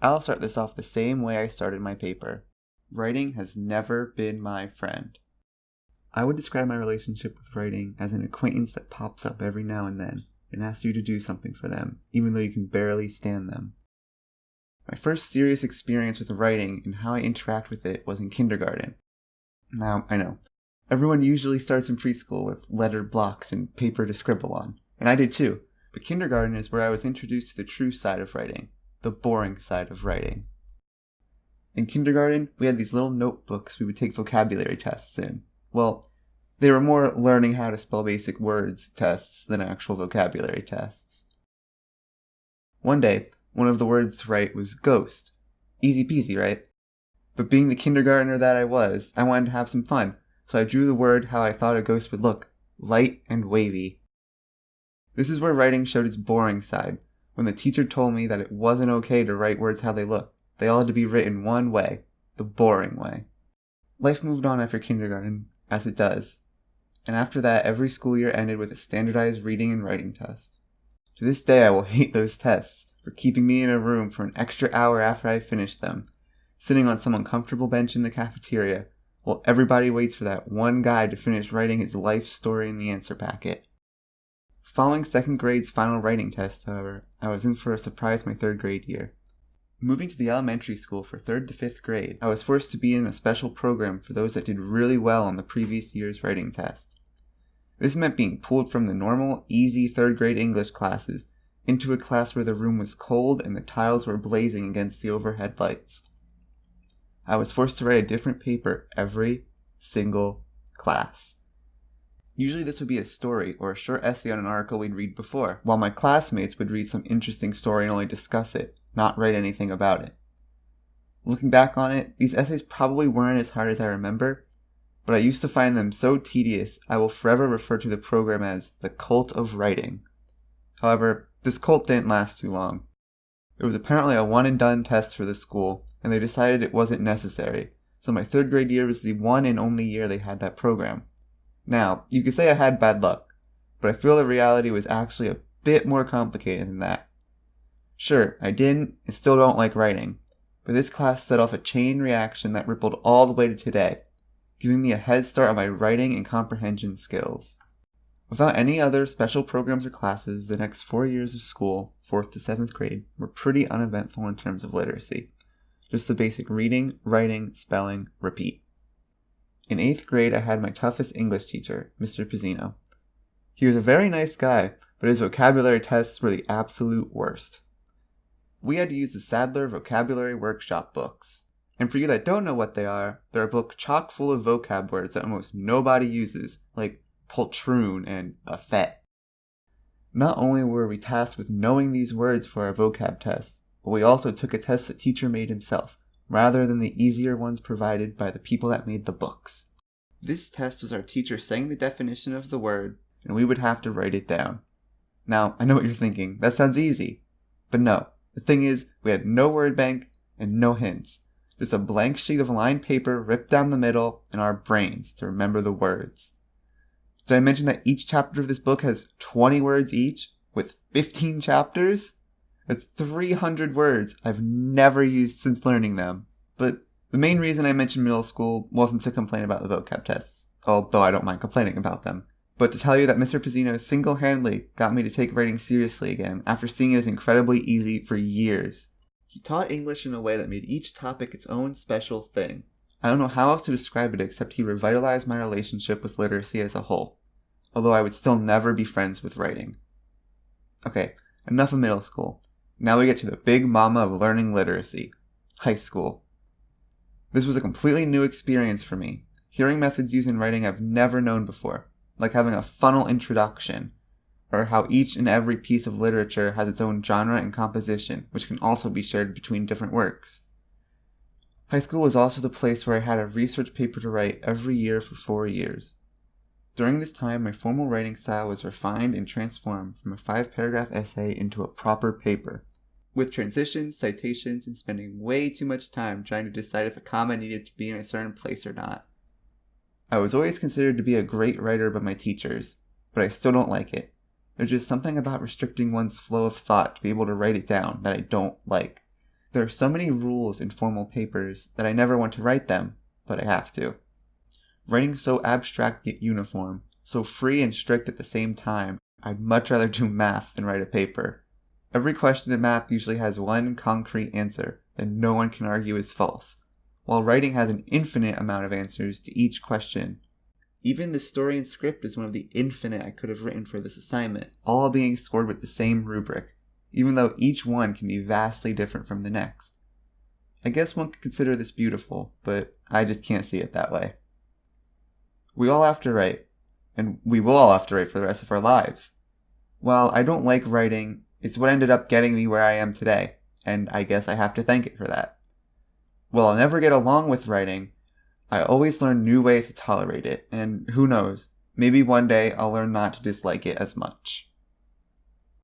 I'll start this off the same way I started my paper. Writing has never been my friend. I would describe my relationship with writing as an acquaintance that pops up every now and then and asks you to do something for them, even though you can barely stand them. My first serious experience with writing and how I interact with it was in kindergarten. Now, I know, everyone usually starts in preschool with lettered blocks and paper to scribble on, and I did too, but kindergarten is where I was introduced to the true side of writing, the boring side of writing. In kindergarten, we had these little notebooks we would take vocabulary tests in. Well, they were more learning how to spell basic words tests than actual vocabulary tests. One day, one of the words to write was ghost. Easy peasy, right? But being the kindergartner that I was, I wanted to have some fun, so I drew the word how I thought a ghost would look, light and wavy. This is where writing showed its boring side, when the teacher told me that it wasn't okay to write words how they look. They all had to be written one way, the boring way. Life moved on after kindergarten, as it does, and after that every school year ended with a standardized reading and writing test. To this day I will hate those tests for keeping me in a room for an extra hour after I finished them, sitting on some uncomfortable bench in the cafeteria, while everybody waits for that one guy to finish writing his life story in the answer packet. Following second grade's final writing test, however, I was in for a surprise my third grade year. Moving to the elementary school for 3rd to 5th grade, I was forced to be in a special program for those that did really well on the previous year's writing test. This meant being pulled from the normal, easy 3rd grade English classes into a class where the room was cold and the tiles were blazing against the overhead lights. I was forced to write a different paper every single class. Usually this would be a story or a short essay on an article we'd read before, while my classmates would read some interesting story and only discuss it, not write anything about it. Looking back on it, these essays probably weren't as hard as I remember, but I used to find them so tedious I will forever refer to the program as the cult of writing. However, this cult didn't last too long. It was apparently a one-and-done test for the school, and they decided it wasn't necessary, so my 3rd grade year was the one and only year they had that program. Now, you could say I had bad luck, but I feel the reality was actually a bit more complicated than that. Sure, I didn't and still don't like writing, but this class set off a chain reaction that rippled all the way to today, giving me a head start on my writing and comprehension skills. Without any other special programs or classes, the next 4 years of school, 4th to 7th grade, were pretty uneventful in terms of literacy. Just the basic reading, writing, spelling, repeat. In 8th grade, I had my toughest English teacher, Mr. Pizzino. He was a very nice guy, but his vocabulary tests were the absolute worst. We had to use the Sadler Vocabulary Workshop books. And for you that don't know what they are, they're a book chock full of vocab words that almost nobody uses, like poltroon and a fet. Not only were we tasked with knowing these words for our vocab tests, but we also took a test the teacher made himself, rather than the easier ones provided by the people that made the books. This test was our teacher saying the definition of the word, and we would have to write it down. Now, I know what you're thinking, that sounds easy. But no, the thing is, we had no word bank and no hints. Just a blank sheet of lined paper ripped down the middle and our brains to remember the words. Did I mention that each chapter of this book has 20 words each, with 15 chapters? That's 300 words I've never used since learning them. But the main reason I mentioned middle school wasn't to complain about the vocab tests, although I don't mind complaining about them, but to tell you that Mr. Pizzino single-handedly got me to take writing seriously again after seeing it as incredibly easy for years. He taught English in a way that made each topic its own special thing. I don't know how else to describe it except he revitalized my relationship with literacy as a whole, although I would still never be friends with writing. Okay, enough of middle school. Now we get to the big mama of learning literacy, high school. This was a completely new experience for me, hearing methods used in writing I've never known before, like having a funnel introduction, or how each and every piece of literature has its own genre and composition, which can also be shared between different works. High school was also the place where I had a research paper to write every year for 4 years. During this time, my formal writing style was refined and transformed from a 5-paragraph essay into a proper paper, with transitions, citations, and spending way too much time trying to decide if a comma needed to be in a certain place or not. I was always considered to be a great writer by my teachers, but I still don't like it. There's just something about restricting one's flow of thought to be able to write it down that I don't like. There are so many rules in formal papers that I never want to write them, but I have to. Writing's so abstract yet uniform, so free and strict at the same time, I'd much rather do math than write a paper. Every question in math usually has one concrete answer that no one can argue is false, while writing has an infinite amount of answers to each question. Even the story and script is one of the infinite I could have written for this assignment, all being scored with the same rubric, even though each one can be vastly different from the next. I guess one could consider this beautiful, but I just can't see it that way. We all have to write, and we will all have to write for the rest of our lives. While I don't like writing, it's what ended up getting me where I am today, and I guess I have to thank it for that. While I'll never get along with writing, I always learn new ways to tolerate it, and who knows, maybe one day I'll learn not to dislike it as much.